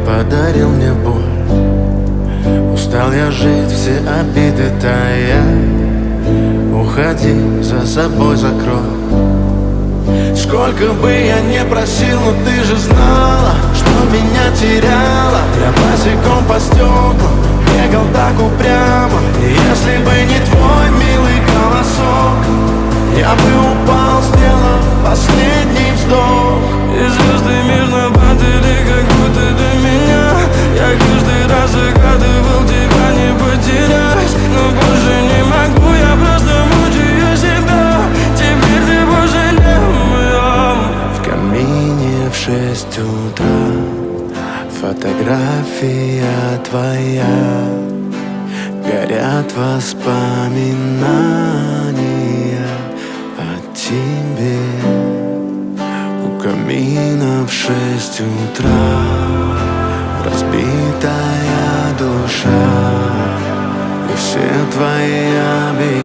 подарил мне боль. Устал я жить, все обиды тая. Уходи, за собой закрой. Сколько бы я не просил, но ты же знала, что меня теряла. Я босиком по стеклам бегал так упрямо. И если бы не твой милый голосок, я бы упал, сделав последний вздох. И звезды мирно падали, как будто до меня. Я каждый раз загадывал тебя не потерять, но больше не могу, я просто мучаю себя. Теперь ты больше не моя. В камине в 6 утра фотография твоя. Горят воспоминания о тебе. У камина в 6 утра разбитая душа. И все твои обиды